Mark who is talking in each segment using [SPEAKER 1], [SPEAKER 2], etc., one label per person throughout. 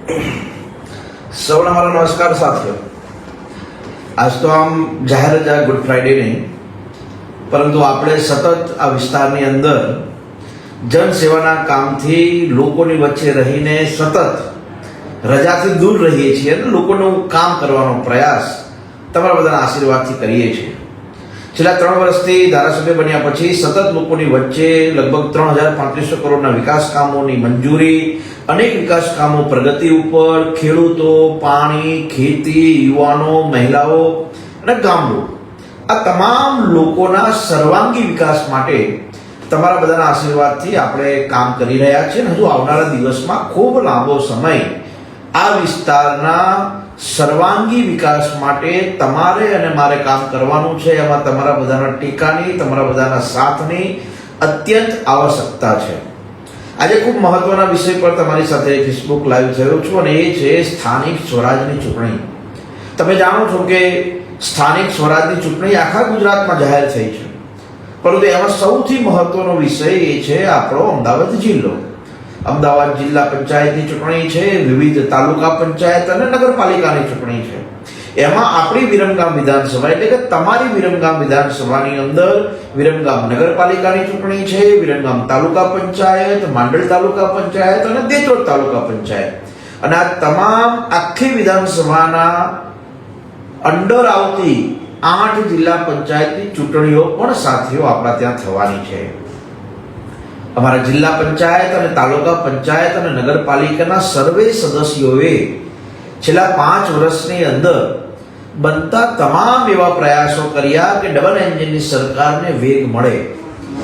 [SPEAKER 1] સૌને મારા નમસ્કાર સાથીઓ। આજ તો આમ જાહેર જ ગુડ ફ્રાઈડે નહીં, પરંતુ આપણે સતત આ વિસ્તારની અંદર જનસેવાના કામથી લોકોની વચ્ચે રહીને સતત રજાથી દૂર રહીએ છીએ અને લોકોનું કામ કરવાનો પ્રયાસ તમારા બધાના આશીર્વાદથી કરીએ છીએ। છેલ્લા 3 વર્ષથી ધારાસભ્ય બન્યા પછી સતત લોકોની વચ્ચે લગભગ 3,3500 કરોડના વિકાસ કામોની મંજૂરી, અનેક વિકાસ કામો પ્રગતિ ઉપર, ખેડૂતો, પાણી, ખેતી, યુવાનો, મહિલાઓ અને ગામડો, આ તમામ લોકોના સર્વાંગી વિકાસ માટે તમારા બધાના આશીર્વાદથી આપણે કામ કરી રહ્યા છીએ। હજુ આવનારા દિવસમાં ખૂબ લાંબો સમય આ વિસ્તારના સર્વાંગી વિકાસ માટે તમારે અને મારે કામ કરવાનું છે। એમાં તમારા બધાના ટેકાની, તમારા બધાના સાથની અત્યંત આવશ્યકતા છે। આજે ખૂબ મહત્વના વિષય પર તમારી સાથે ફેસબુક લાઈવ થયો છું અને એ છે સ્થાનિક સ્વરાજની ચૂંટણી। તમે જાણો છો કે સ્થાનિક સ્વરાજની ચૂંટણી આખા ગુજરાતમાં જાહેર થઈ છે, પરંતુ એમાં સૌથી મહત્વનો વિષય એ છે આપણો અમદાવાદ જિલ્લો। અમદાવાદ જિલ્લા પંચાયતની ચૂંટણી છે, વિવિધ તાલુકા પંચાયત અને નગરપાલિકાની ચૂંટણી છે। એમાં આપણી વિરમગામ વિધાનસભા એટલે કે તમારી વિરમગામ વિધાનસભાની અંદર વિરમગામ નગરપાલિકાની ચૂંટણી છે, વિરમગામ તાલુકા પંચાયત, માંડલ તાલુકા પંચાયત અને દેત્રોડ તાલુકા પંચાયત, અને આ તમામ આખી વિધાનસભાના અંડર આવતી 8 જિલ્લા પંચાયતની ચૂંટણીઓ પણ સાથીઓ આપણા ત્યાં થવાની છે। અમારા જિલ્લા પંચાયત અને તાલુકા પંચાયત અને નગરપાલિકાના સર્વે સદસ્યોએ છેલ્લા 5 વર્ષની અંદર બનતા તમામ એવા પ્રયાસો કર્યા કે ડબલ એન્જિનની સરકારને વેગ મળે,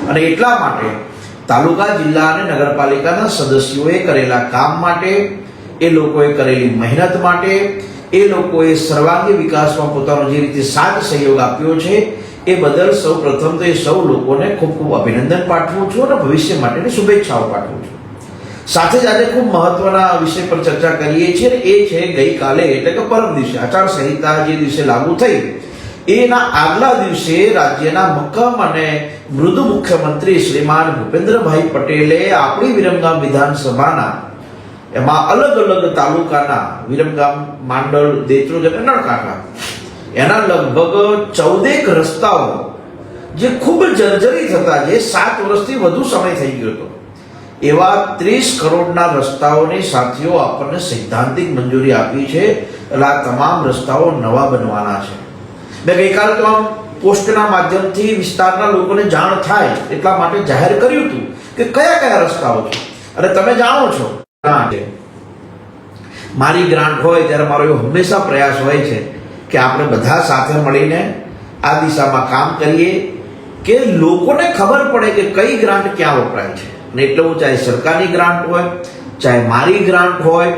[SPEAKER 1] અને એટલા માટે તાલુકા, જિલ્લા અને નગરપાલિકાના સદસ્યોએ કરેલા કામ માટે, એ લોકોએ કરેલી મહેનત માટે, એ લોકોએ સર્વાંગી વિકાસમાં પોતાનો જે રીતે સાથ સહયોગ આપ્યો છે એ બદલ સૌ પ્રથમ તો એ સૌ લોકોને ખૂબ ખૂબ અભિનંદન પાઠવું છું અને ભવિષ્ય માટેની શુભેચ્છાઓ પાઠવું છું। સાથે જ આજે ખૂબ મહત્વના વિષય પર ચર્ચા કરીએ છીએ, એ છે ગઈકાલે એટલે કે પરમ દિવસે આચારસંહિતા જે દિવસે લાગુ થઈ એના આગલા દિવસે રાજ્યના મક્કમ અને મૃદુ મુખ્યમંત્રી શ્રીમાન ભૂપેન્દ્રભાઈ પટેલે આપણી વિરમગામ વિધાનસભાના એમાં અલગ અલગ તાલુકાના વિરમગામ, માંડલ, દેત્રોડ અને નળકાંઠા એના લગભગ 14 રસ્તાઓ જે ખૂબ જર્જરિત હતા, જે 7 વર્ષથી વધુ સમય થઈ ગયો હતો, એવા 30 કરોડના રસ્તાઓની સાથીઓ આપણને સૈદ્ધાંતિક મંજૂરી આપી છે। એટલે આ તમામ રસ્તાઓ નવા બનવાના છે। મેં ગઈકાલે તો આમ પોસ્ટના માધ્યમથી વિસ્તારના લોકોને જાણ થાય એટલા માટે જાહેર કર્યું હતું કે કયા કયા રસ્તાઓ છે, અને તમે જાણો છો મારી ગ્રાન્ટ હોય ત્યારે મારો એવો હંમેશા પ્રયાસ હોય છે કે આપણે બધા સાથે મળીને આ દિશામાં કામ કરીએ કે લોકોને ખબર પડે કે કઈ ગ્રાન્ટ ક્યાં વપરાય છે। અને એટલે હું ચાહે સરકારની ગ્રાન્ટ હોય, ચાહે મારી ગ્રાન્ટ હોય,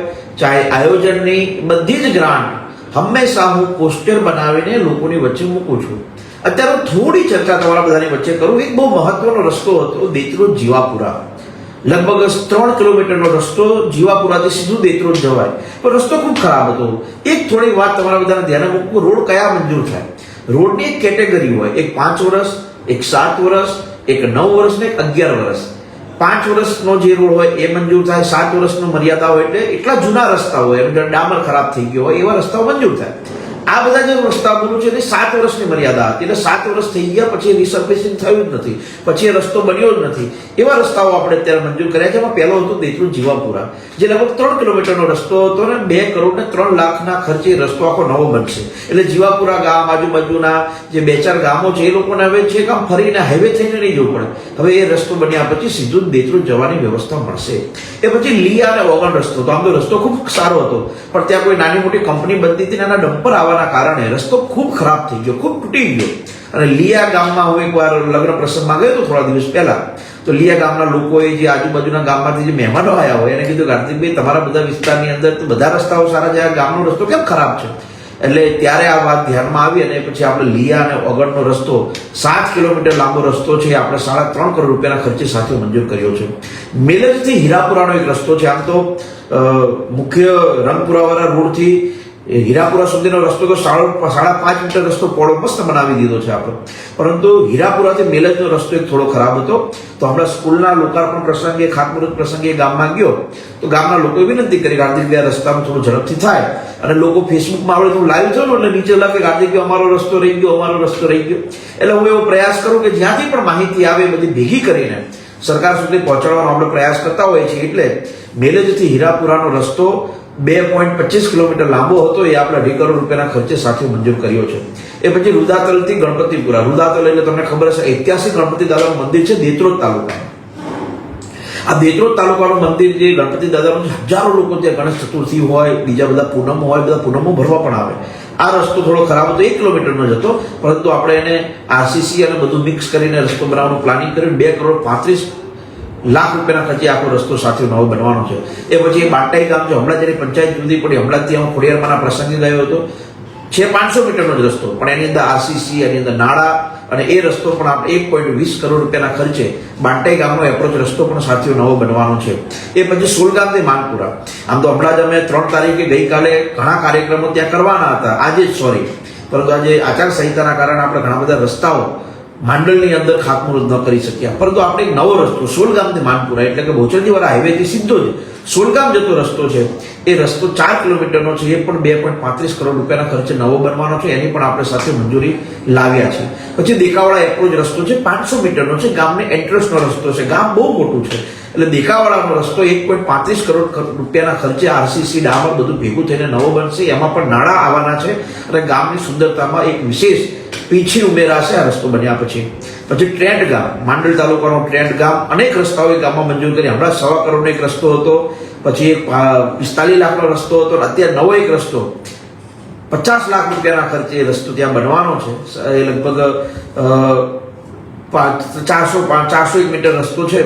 [SPEAKER 1] ચાહે આયોજનની, બધી જ ગ્રાન્ટ હંમેશા હું પોસ્ટર બનાવીને લોકોની વચ્ચે મૂકું છું। અત્યારે થોડી ચર્ચા તમારા બધાની વચ્ચે કરું। એક બહુ મહત્વનો રસ્તો હતો દેત્રોડ જીવાપુરા, લગભગ 3 કિલોમીટરનો રસ્તો, જીવાપુરાથી સીધું દેત્રોડ જવાય, પણ રસ્તો ખૂબ ખરાબ હતો। એક થોડી વાત તમારા બધાને ધ્યાને મૂકવું, રોડ કયા મંજૂર થાય? રોડની એક કેટેગરી હોય, એક 5 વર્ષ, એક 7 વર્ષ, એક 9 વર્ષ ને એક 11 વર્ષ। 5 વર્ષનો જે રોડ હોય એ મંજૂર થાય, 7 વર્ષનો મર્યાદા હોય એટલે એટલા જૂના રસ્તા હોય, એમ ડામર ખરાબ થઈ ગયો હોય એવા રસ્તાઓ મંજૂર થાય। આ બધા જે રસ્તા બોલું છે એ 7 વર્ષની મર્યાદા હતી, એટલે 7 વર્ષ થઈ ગયા પછી રિસર્ફેસિંગ થયું જ નથી, પછી એ રસ્તો બન્યો જ નથી, એવા રસ્તાઓ આપણે અત્યારે મંજૂર કર્યા છે। એમાં પહેલો હતો દેત્રોડ જીવાપુરા, જે લગભગ 3 કિલોમીટરનો રસ્તો હતો ને 2 કરોડ ને 3 લાખના ખર્ચે રસ્તો આખો નવો બનશે। એટલે જીવાપુરા ગામ, આજુબાજુના જે 2-4 ગામો છે એ લોકોને હવે છે કામ ફરીને હાઈવે થઈને નહીં જવું પડે, હવે એ રસ્તો બન્યા પછી સીધું દેત્રોડ જવાની વ્યવસ્થા મળશે। એ પછી લીયા અને ઓગણ રસ્તો, તો આમ તો રસ્તો ખૂબ સારો હતો, પણ ત્યાં કોઈ નાની મોટી કંપની બનતી હતી ને એના ડમ્પર આવવાના કારણે રસ્તો ખૂબ ખરાબ થઈ ગયો, ખૂબ તૂટી ગયો। અને લીયા ગામમાં હું એકવાર લગ્ન પ્રસંગમાં ગયો હતો થોડા દિવસ પહેલા, તો લીયા ગામના લોકોએ જે આજુબાજુના ગામમાંથી જે મહેમાનો આવ્યા હોય એને કીધું કે હાર્દિકભાઈ તમારા બધા વિસ્તારની અંદર તો બધા રસ્તાઓ સારા છે, આ ગામનો રસ્તો કેમ ખરાબ છે? એટલે ત્યારે આ વાત ધ્યાનમાં આવી અને પછી આપણે લીયા અને ઓગણનો રસ્તો 7 કિલોમીટર લાંબો રસ્તો છે, આપણે 3.5 કરોડ રૂપિયાના ખર્ચે સાથે મંજૂર કર્યો છે। મેલજથી હીરાપુરાનો એક રસ્તો છે, આમ તો મુખ્ય રંગપુરાવાળા રોડથી એ હીરાપુરા સુધીનો રસ્તો તો 5.5 મીટર રસ્તો પહોળો મસ્ત બનાવી દીધો છે આપણે, પરંતુ હીરાપુરાથી મેલજનો રસ્તો એક થોડો ખરાબ હતો. તો હમણાં સ્કૂલના લોકાર્પણ પ્રસંગે, ખાતમુહૂર્ત પ્રસંગે ગામમાં ગયો તો ગામના લોકોએ વિનંતી કરી કે હાર્દિકભાઈ આ રસ્તામાં થોડું ઝડપથી થાય. અને લોકો ફેસબુકમાં આપણે થોડું લાઈવ થયું એટલે નીચે લખે કે હાર્દિકભાઈ અમારો રસ્તો રહી ગયો, અમારો રસ્તો રહી ગયો. એટલે હું એવો પ્રયાસ કરું કે જ્યાંથી પણ માહિતી આવે એ બધી ભેગી કરીને સરકાર સુધી પહોંચાડવાનો આપણે પ્રયાસ કરતા હોઈએ છીએ. એટલે મેલેજથી હીરાપુરાનો રસ્તો 2.25 કિલોમીટર લાંબો હતો, એ આપણે 2.5 કરોડ રૂપિયાના ખર્ચે સાથે મંજૂર કર્યો છે. એ પછી રુદાતલથી ગણપતિપુરા, રુદાતલ એટલે તમને ખબર હશે ઐતિહાસિક ગણપતિ દાદાનું મંદિર છે દેત્રોદ તાલુકા. આ દેત્રોદ તાલુકાનું મંદિર જે ગણપતિ દાદાનું હજારો લોકો ત્યાં ગણેશ ચતુર્થી હોય, બીજા બધા પૂનમો હોય, બધા પૂનમો ભરવા પણ આવે. આ રસ્તો થોડો ખરાબ હતો, 1 કિલોમીટરનો જ હતો, પરંતુ આપણે એને આરસીસી અને બધું મિક્સ કરીને રસ્તો બનાવવાનું પ્લાનિંગ કર્યું. 2.35 લાખ રૂપિયાના ખર્ચે આખો રસ્તો સાથે નવો બનવાનો છે. એ પછી બાટાઈ ગામ છે, હમણાં જ્યારે પંચાયત જુદી પડી, હમણાં ત્યાં હું ખોડિયારમાંના પ્રસંગે ગયો હતો. છે 500 મીટરનો જ રસ્તો, પણ એની અંદર આરસીસી, એની અંદર નાળા, અને એ રસ્તો પણ આપણે 1.20 કરોડ રૂપિયાના ખર્ચે બાટાઈ ગામનો એપ્રોચ રસ્તો પણ સાથીઓ નવો બનવાનો છે. એ પછી સોલગામથી માનપુરા. આમ તો હમણાં જ અમે 3 તારીખે ગઈકાલે ઘણા કાર્યક્રમો ત્યાં કરવાના હતા, આજે જ સોરી, પરંતુ આજે આચારસંહિતાના કારણે આપણે ઘણા બધા રસ્તાઓ માંડલની અંદર ખાતમુહૂર્ત ન કરી શક્યા. પરંતુ આપણે એક નવો રસ્તો સોલગામથી માનપુરા એટલે કે બોચરજીવાળા હાઈવેથી સીધો જ સોલગામ જતો રસ્તો છે, એ રસ્તો 4 કિલોમીટરનો છે, એ પણ 2.35 કરોડ રૂપિયાના ખર્ચે નવો બનવાનો છે. એની પણ આપણે સાથે મંજૂરી લાવ્યા છે. પછી દેખાવાળા એપ્રોચ રસ્તો છે, 500 મીટરનો છે, ગામને એન્ટ્રન્સનો રસ્તો છે. ગામ બહુ મોટું છે, એટલે દેખાવાળાનો રસ્તો 1.35 કરોડ રૂપિયાના ખર્ચે આરસીસી ડામર બધું ભેગું થઈને નવો બનશે. એમાં પણ નાણાં આવવાના છે અને ગામની સુંદરતામાં એક વિશેષ પીછી ઉમેરાશે આ રસ્તો બન્યા પછી. પછી ટ્રેન્ટ ગામ, માંડલ તાલુકાનો ટ્રેન્ટ ગામ, અનેક રસ્તાઓ એ ગામમાં મંજૂર કરી. હમણાં 1.25 કરોડનો એક રસ્તો હતો, પછી એક 45 લાખનો રસ્તો હતો, અત્યારે નવો એક રસ્તો 50 લાખ રૂપિયાના ખર્ચે એ રસ્તો ત્યાં બનવાનો છે. એ લગભગ 401 મીટર રસ્તો છે,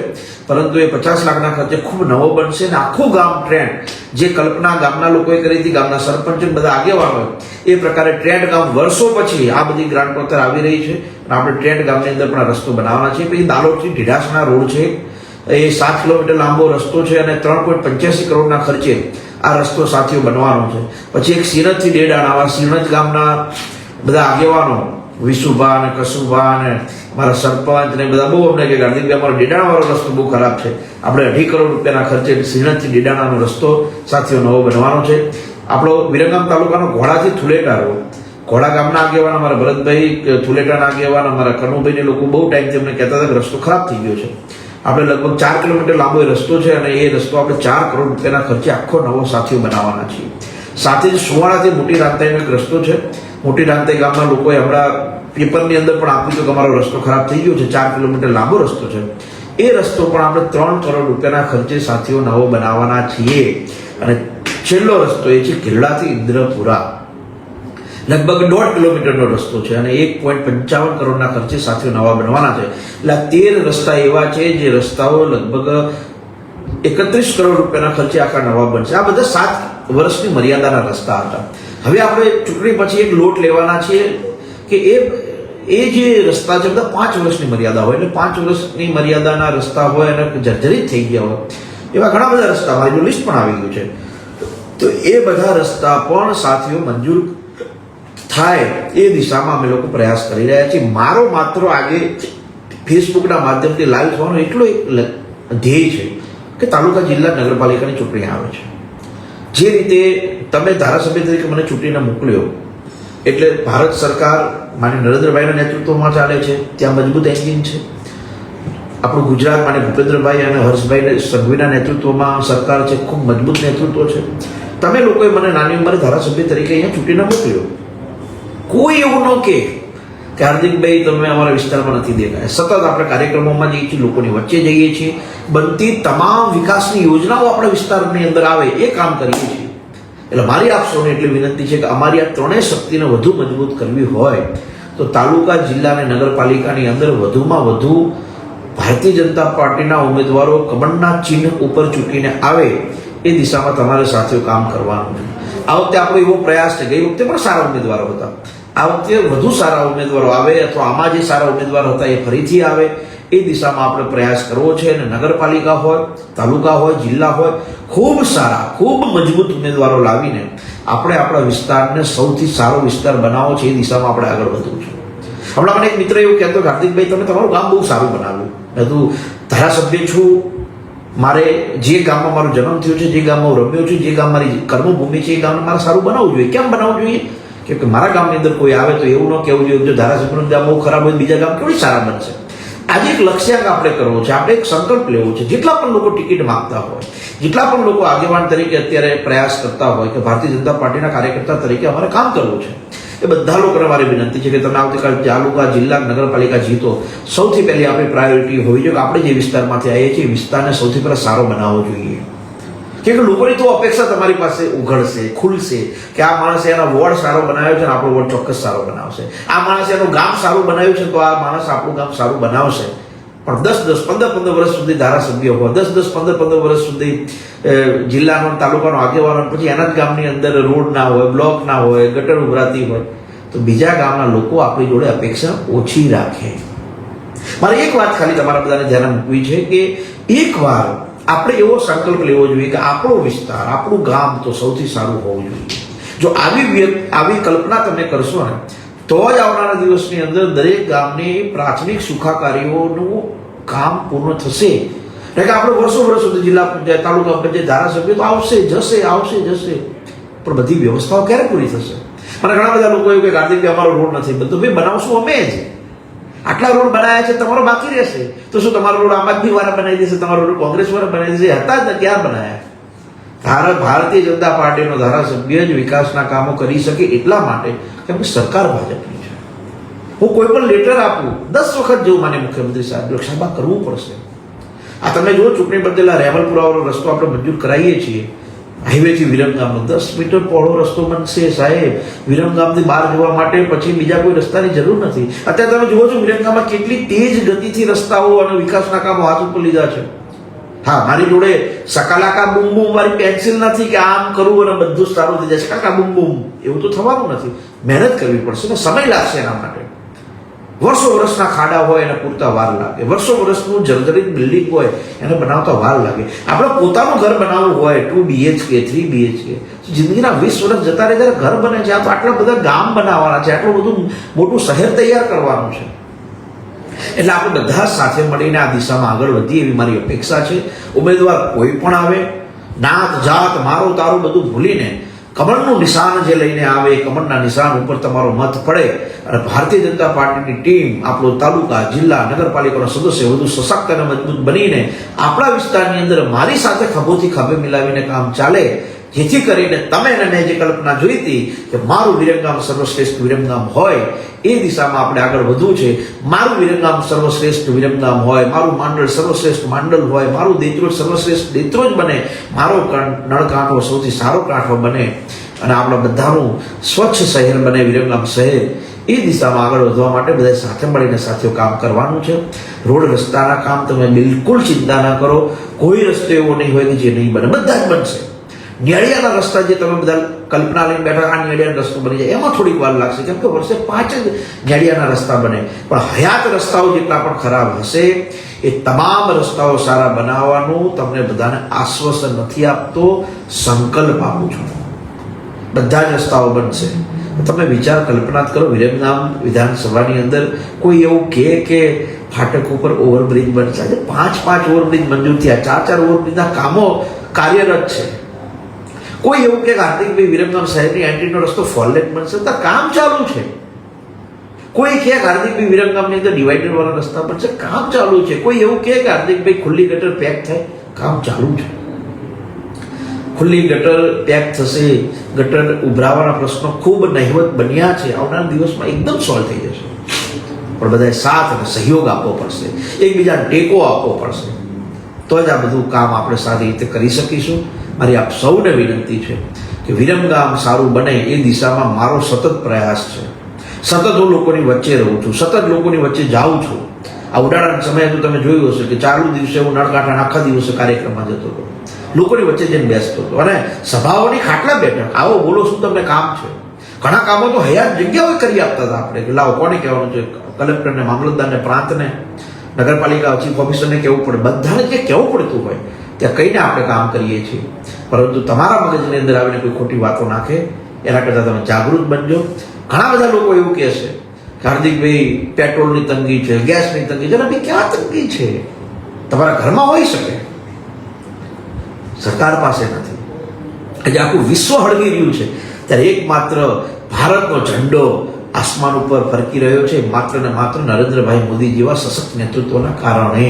[SPEAKER 1] પરંતુ એ 50 લાખના ખર્ચે ખૂબ નવો બનશે. અને આખું ગામ ટ્રેન્ડ, જે કલ્પના ગામના લોકોએ કરી હતી, ગામના સરપંચ બધા આગેવાનો, એ પ્રકારે ટ્રેન્ડ ગામ વર્ષો પછી આ બધી ગ્રાન્ટ પત્ર આવી રહી છે. અને આપણે ટ્રેન્ડ ગામની અંદર પણ આ રસ્તો બનાવવાના છે. પછી દાલોદથી ઢીડાસના રોડ છે, એ 7 કિલોમીટર લાંબો રસ્તો છે અને 3.85 કરોડના ખર્ચે આ રસ્તો સાથીઓ બનવાનો છે. પછી એક સિરજથી ડેડાણ, આવા સિરજ ગામના બધા આગેવાનો, વિશુભા અને કશુભા અને મારા સરપંચ ને બધા બહુ અમને કે હાર્દિકભાઈ અમારો ડેડાણાવાળો રસ્તો બહુ ખરાબ છે, આપણે 2.5 કરોડ રૂપિયાના ખર્ચે સિરજથી ડેડાણાનો રસ્તો સાથીઓ નવો બનવાનો છે. આપણો વિરમગામ તાલુકાનો ઘોડાથી થુલેટા રોડ, ઘોડા ગામના આગેવાન અમારા ભરતભાઈ, થુલેટાના આગેવાન અમારા કનુભાઈને લોકો બહુ ટાઈમથી અમને કહેતા હતા કે રસ્તો ખરાબ થઈ ગયો છે. આપણે લગભગ 4 કિલોમીટર લાંબો એ રસ્તો છે અને એ રસ્તો આપણે 4 કરોડ રૂપિયાના ખર્ચે આખો નવો સાથીઓ બનાવવાના છીએ. સાથે જ સુવાડાથી મોટી રાંતાઈનો એક રસ્તો છે. મોટી રાંતાઈ ગામના લોકોએ હમણાં પેપરની અંદર પણ આપ્યું હતું કે અમારો રસ્તો ખરાબ થઈ ગયો છે, 4 કિલોમીટર લાંબો રસ્તો છે. એ રસ્તો પણ આપણે 3 કરોડ રૂપિયાના ખર્ચે સાથીઓ નવો બનાવવાના છીએ. અને છેલ્લો રસ્તો એ છે ખેરડાથી ઇન્દ્રપુરા, લગભગ 1.5 કિલોમીટરનો રસ્તો છે અને 1.55 કરોડના ખર્ચે સાથીઓ નવા બનવાના છે. એટલે 13 રસ્તા એવા છે જે રસ્તાઓ લગભગ 31 કરોડ રૂપિયાના ખર્ચે આખા નવા બનશે. આ બધા 7 વર્ષની મર્યાદાના રસ્તા હતા. હવે આપણે ચૂંટણી પછી એક લોટ લેવાના છીએ કે એ જે રસ્તા છે બધા 5 વર્ષની મર્યાદા હોય, એટલે 5 વર્ષની મર્યાદાના રસ્તા હોય અને જર્જરિત થઈ ગયા હોય એવા ઘણા બધા રસ્તા, મારું લિસ્ટ પણ આવી ગયું છે. તો એ બધા રસ્તા પણ સાથીઓ મંજૂર થાય એ દિશામાં અમે લોકો પ્રયાસ કરી રહ્યા છીએ. મારો માત્ર આજે ફેસબુકના માધ્યમથી લાઈવ થવાનો એટલો એક ધ્યેય છે કે તાલુકા જિલ્લા નગરપાલિકાની ચૂંટણી આવે છે. જે રીતે તમે ધારાસભ્ય તરીકે મને ચૂંટીને મોકલ્યો, એટલે ભારત સરકાર માન્ય નરેન્દ્રભાઈના નેતૃત્વમાં ચાલે છે, ત્યાં મજબૂત એન્જિન છે. આપણું ગુજરાત માન્ય ભૂપેન્દ્રભાઈ અને હર્ષભાઈ સંઘવીના નેતૃત્વમાં સરકાર છે, ખૂબ મજબૂત નેતૃત્વ છે. તમે લોકોએ મને નાની ઉંમરે ધારાસભ્ય તરીકે અહીંયા ચૂંટીને મોકલ્યો. કોઈ એવું ન કે હાર્દિકભાઈ તમે અમારા વિસ્તારમાં નથી દેખાય. સતત આપણે કાર્યક્રમોમાં જઈએ છીએ, લોકોની વચ્ચે જઈએ છીએ, બનતી તમામ વિકાસની યોજનાઓ આપણા વિસ્તારની અંદર આવે એ કામ કરીએ છીએ. એટલે મારી આપ સૌને એટલી વિનંતી છે કે અમારી આ ત્રણેય શક્તિને વધુ મજબૂત કરવી હોય તો તાલુકા, જિલ્લા અને નગરપાલિકાની અંદર વધુમાં વધુ ભારતીય જનતા પાર્ટીના ઉમેદવારો કમળના ચિહ્ન ઉપર ચૂંટીને આવે એ દિશામાં તમારે સાથીઓ કામ કરવાનું છે. આ વખતે આપણો એવો પ્રયાસ છે, ગઈ વખતે પણ સારા ઉમેદવારો હતા, આ વખતે વધુ સારા ઉમેદવારો આવે અથવા આમાં જે સારા ઉમેદવારો હતા એ ફરીથી આવે એ દિશામાં આપણે પ્રયાસ કરવો છે. અને નગરપાલિકા હોય, તાલુકા હોય, જિલ્લા હોય, ખૂબ સારા, ખૂબ મજબૂત ઉમેદવારો લાવીને આપણે આપણા વિસ્તારને સૌથી સારો વિસ્તાર બનાવવો છે, એ દિશામાં આપણે આગળ વધવું છે. હમણાં મને એક મિત્ર એવું કહેતો કે હાર્દિકભાઈ તમે તમારું ગામ બહુ સારું બનાવ્યું. મેં તું ધારાસભ્ય છું, મારે જે ગામમાં મારો જન્મ થયો છે, જે ગામમાં હું રમ્યો છું, જે ગામ મારી કર્મભૂમિ છે, એ ગામને મારે સારું બનાવવું જોઈએ. કેમ બનાવવું જોઈએ? કે મારા ગામની અંદર કોઈ આવે તો એવું ન કહેવું જોઈએ જો ધારાસભ્યનું ગામ બહુ ખરાબ હોય બીજા ગામ થોડી સારા બનશે. આજે એક લક્ષ્યાંક આપણે કરવો છે, આપણે એક સંકલ્પ લેવો છે. જેટલા પણ લોકો ટિકિટ માંગતા હોય, જેટલા પણ લોકો આગેવાન તરીકે અત્યારે પ્રયાસ કરતા હોય કે ભારતીય જનતા પાર્ટીના કાર્યકર્તા તરીકે અમારે કામ કરવું છે, એ બધા લોકોને મારી વિનંતી છે કે તમે આવતીકાલ તાલુકા, જિલ્લા, નગરપાલિકા જીતો. સૌથી પહેલી આપણી પ્રાયોરિટી હોવી જોઈએ કે આપણે જે વિસ્તારમાંથી આવીએ છીએ વિસ્તારને સૌથી પહેલાં સારો બનાવવો જોઈએ. કે લોકોની તો અપેક્ષા તમારી પાસે ઉઘડશે, ખુલશે કે આ માણસે એના વોર્ડ સારો બનાવ્યો છે ને આપણો વોર્ડ ચોક્કસ સારો બનાવશે. આ માણસે એનું ગામ સારું બનાવ્યું છે તો આ માણસ આપણું ગામ સારું બનાવશે. પણ 10-10, 15-15 વર્ષ સુધી ધારાસભ્ય હોય, 10-10, 15-15 વર્ષ સુધી જિલ્લાનો, તાલુકાનો આગેવાનો, પછી એના જ ગામની અંદર રોડ ના હોય, બ્લોક ના હોય, ગટર ઉભરાતી હોય તો બીજા ગામના લોકો આપણી જોડે અપેક્ષા ઓછી રાખે. મારે એક વાત ખાલી તમારા બધાને ધ્યાન મૂકવી છે કે એકવાર આપણે એવો સંકલ્પ લેવો જોઈએ કે આપણો વિસ્તાર, આપણું ગામ તો સૌથી સારું હોવું જોઈએ. જો આવી કલ્પના તમે કરશો ને તો જ આવનારા દિવસની અંદર દરેક ગામની પ્રાથમિક સુખાકારીઓનું કામ પૂર્ણ થશે. એટલે કે આપણે વર્ષો સુધી જિલ્લા પંચાયત, તાલુકા પંચાયત, ધારાસભ્ય તો આવશે જશે, પણ બધી વ્યવસ્થાઓ ક્યારે પૂરી થશે? મને ઘણા બધા લોકો એવું કે હાર્દિકભાઈ અમારો રોડ નથી બનતો. ભાઈ બનાવશું અમે જ. આટલા રોડ બનાવ્યા છે, તમારો બાકી રહેશે તો શું તમારો રોડ આમ આદમી વાળા બનાવી દેશે, તમારો રોડ કોંગ્રેસ વાળા બનાવી દેશે? હતા જ ને, ક્યાં બનાવ્યા? ભારતીય જનતા પાર્ટીનો ધારાસભ્ય જ વિકાસના કામો કરી શકે એટલા માટે કેમ કે સરકાર ભાજપની છે. હું કોઈ પણ લેટર આપું 10 વખત જેવું માને મુખ્યમંત્રી સાહેબ લોકસભા કરવું પડશે. આ તમે જો ચૂંટણી બદલેલા રેવલપુરાવાળો રસ્તો આપણે મંજૂર કરાવીએ છીએ, હાઈવેથી વિરમગામનો 10 મીટર પહોળો રસ્તો બનશે સાહેબ. વિરમગામથી બહાર જવા માટે પછી બીજા કોઈ રસ્તાની જરૂર નથી. અત્યારે તમે જુઓ છો વિરમગામમાં કેટલી તેજ ગતિથી રસ્તાઓ અને વિકાસના કામો હાથ ઉપર લીધા છે. હા, મારી જોડે સકાલાકા બૂમ બૂમ વાળી પેન્સિલ નથી કે આમ કરવું અને બધું સારું થઈ જશે. કાકા બૂમ બૂમ એવું તો થવાનું નથી. મહેનત કરવી પડશે ને સમય લાગશે એના માટે. વર્ષોના ખાડા હોય એને પૂરતા વાર લાગે. વર્ષનું જર્જરિત બિલ્ડિંગ હોય એને બનાવતા વાર લાગે. આપણે પોતાનું ઘર બનાવવું હોય 2 BHK 3 BHK, જિંદગીના 20 વર્ષ જતા રહે ત્યારે ઘર બને છે. આ તો આટલા બધા ગામ બનાવવાના છે, આટલું બધું મોટું શહેર તૈયાર કરવાનું છે. એટલે આપણે બધા સાથે મળીને આ દિશામાં આગળ વધીએ એવી મારી અપેક્ષા છે. ઉમેદવાર કોઈ પણ આવે, નાત જાત મારો તારો બધું ભૂલીને કમળનું નિશાન જે લઈને આવે, કમળના નિશાન ઉપર તમારો મત પડે અને ભારતીય જનતા પાર્ટીની ટીમ, આપણો તાલુકા, જિલ્લા, નગરપાલિકાનો સદસ્ય વધુ સશક્ત અને મજબૂત બનીને આપણા વિસ્તારની અંદર મારી સાથે ખભોથી ખભે મિલાવીને કામ ચાલે, જેથી કરીને તમે અને મેં જે કલ્પના જોઈ હતી કે મારું વિરમગામ સર્વશ્રેષ્ઠ વિરમગામ હોય એ દિશામાં આપણે આગળ વધવું છે. મારું વિરમગામ સર્વશ્રેષ્ઠ વિરમગામ હોય, મારું માંડલ સર્વશ્રેષ્ઠ માંડલ હોય, મારું દેત્રોજ સર્વશ્રેષ્ઠ દેત્રોજ બને, મારો નળકાંઠો સૌથી સારો કાંઠો બને અને આપણા બધાનું સ્વચ્છ શહેર બને વિરમગામ શહેર. એ દિશામાં આગળ વધવા માટે બધા સાથે મળીને સાથીઓ કામ કરવાનું છે. રોડ રસ્તાના કામ તમે બિલકુલ ચિંતા ના કરો. કોઈ રસ્તો એવો નહીં હોય કે જે નહીં બને, બધા જ બનશે. નિયાળિયાના રસ્તા જે તમે બધા કલ્પના લઈને બેઠા આ નિયાળિયાનો રસ્તો બની જાય એમાં થોડીક વાર લાગશે, કેમ કે વર્ષે 5 જ નિયાળિયાના રસ્તા બને. પણ હયાત રસ્તાઓ જેટલા પણ ખરાબ હશે એ તમામ રસ્તાઓ સારા બનાવવાનું તમને બધાને આશ્વાસન નથી આપતો, સંકલ્પ આપું છું. બધા જ રસ્તાઓ બનશે. તમે વિચાર કલ્પના કરો, વિરમગામ વિધાનસભાની અંદર કોઈ એવું કે ફાટક ઉપર ઓવરબ્રિજ બનશે. આજે 5 ઓવરબ્રિજ મંજૂર થયા, 4 ઓવરબ્રિજના કામો કાર્યરત છે. કોઈ એવું કે હાર્દિકભાઈ વિરમગામ શહેરની એન્ટ્રીનો રસ્તો ફોરલેન બનશે, તો કામ ચાલુ છે. કોઈ કે હાર્દિકભાઈ વિરમગામની અંદર ડિવાઈડર વાળા રસ્તા બનશે, કામ ચાલુ છે. કોઈ એવું કે હાર્દિકભાઈ ખુલ્લી ગટર પેક થાય, કામ ચાલુ છે. ખુલ્લી ગટર પેક થશે, ગટર ઉભરાવાના પ્રશ્નો ખૂબ નહિવત બન્યા છે, આવનારા દિવસમાં એકદમ સોલ્વ થઈ જશે. પણ બધાએ સાથ અને સહયોગ આપવો પડશે, એકબીજાને ટેકો આપવો પડશે, તો જ આ બધું કામ આપણે સારી રીતે કરી શકીશું. મારી આપ સૌને વિનંતી છે કે વિરમગામ સારું બને એ દિશામાં મારો સતત પ્રયાસ છે. સતત હું લોકોની વચ્ચે રહું છું, સતત લોકોની વચ્ચે જાઉં છું. આ ઉનાળાના સમયે તો તમે જોયું હશે કે ચાલુ દિવસે હું નળકાંઠાના આખા દિવસે કાર્યક્રમમાં જતો હતો, લોકોની વચ્ચે જઈને બેસતો હતો અને સભાઓની ખાટલા બેઠક, આવો બોલો શું તમને કામ છે. ઘણા કામો તો હયાત જગ્યાઓ કરી આપતા હતા આપણે કે લાવો કોને કહેવાનું છે, કલેક્ટરને, મામલતદારને, પ્રાંતને, નગરપાલિકા ચીફ ઓફિસરને કહેવું પડે, બધાને જે કહેવું પડતું હોય ત્યાં કહીને આપણે કામ કરીએ છીએ. પરંતુ તમારા મગજની અંદર આવીને કોઈ ખોટી વાતો નાખે એના કરતાં તમે જાગૃત બનજો. ઘણા બધા લોકો એવું કહે છે કે હાર્દિકભાઈ પેટ્રોલની તંગી છે, ગેસની તંગી છે. ભાઈ ક્યાં તંગી છે? તમારા ઘરમાં હોઈ શકે, સરકાર પાસે નથી. આજે આખું વિશ્વ હળગી રહ્યું છે ત્યારે એકમાત્ર ભારતનો ઝંડો આસમાન ઉપર ફરકી રહ્યો છે માત્ર ને માત્ર નરેન્દ્રભાઈ મોદી જેવા સશક્ત નેતૃત્વના કારણે.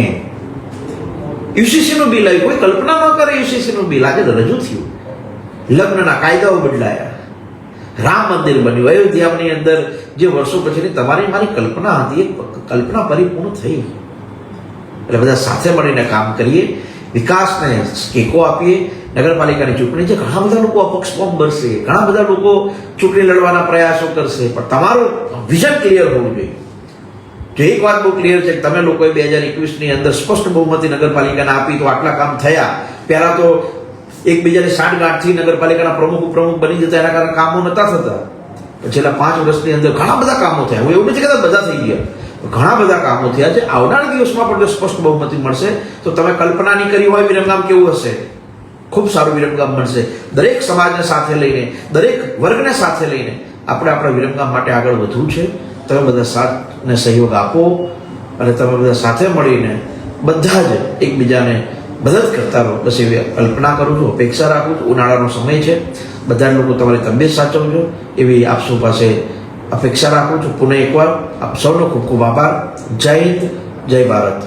[SPEAKER 1] યુસીસીનું બિલ આવ્યું, કોઈ કલ્પના ન કરે યુસીસીનું બિલ આજે રજૂ થયું. લગ્નના કાયદાઓ બદલાયા, રામ મંદિર બન્યું, અયોધ્યાની અંદર જે વર્ષો પછીની તમારી મારી કલ્પના હતી એ કલ્પના પરિપૂર્ણ થઈ. એટલે બધા સાથે મળીને કામ કરીએ, વિકાસને ટેકો આપીએ. નગરપાલિકાની ચૂંટણી છે, ઘણા બધા લોકો અપક્ષ ફોર્મ ભરશે, ઘણા બધા લોકો ચૂંટણી લડવાના પ્રયાસો કરશે, પણ તમારું વિઝન ક્લિયર હોવું જોઈએ. જો એક વાત બહુ ક્લિયર છે કે તમે લોકોએ 2021ની અંદર સ્પષ્ટ બહુમતી નગરપાલિકાને આપી તો આટલા કામ થયા. પહેલા તો એકબીજાની સાંઠગાંઠથી નગરપાલિકાના પ્રમુખ ઉપપ્રમુખ બની જતા, એના કારણે કામો નતા થતા. છેલ્લા 5 વર્ષની અંદર ઘણા બધા કામો થયા. હું એવું નથી કહેતા બધા થઈ ગયા, ઘણા બધા કામો થયા છે. આવનારા દિવસમાં પણ જો સ્પષ્ટ બહુમતી મળશે તો તમે કલ્પના નહીં કરી હોય વિરમગામ કેવું હશે, ખૂબ સારું વિરમગામ બનશે. દરેક સમાજને સાથે લઈને, દરેક વર્ગને સાથે લઈને આપણે આપણા વિરમગામ માટે આગળ વધવું છે. તમે બધા સાથને સહયોગ આપો અને તમે બધા સાથે મળીને બધા જ એકબીજાને મદદ કરતા રહો, બસ એવી કલ્પના કરું છું, અપેક્ષા રાખું છું. ઉનાળાનો સમય છે, બધા લોકો તમારી તબિયત સાચવજો એવી આપ સૌ પાસે અપેક્ષા રાખું છું. પુનઃ એકવાર આપ સૌનો ખૂબ ખૂબ આભાર. જય હિન્દ, જય ભારત.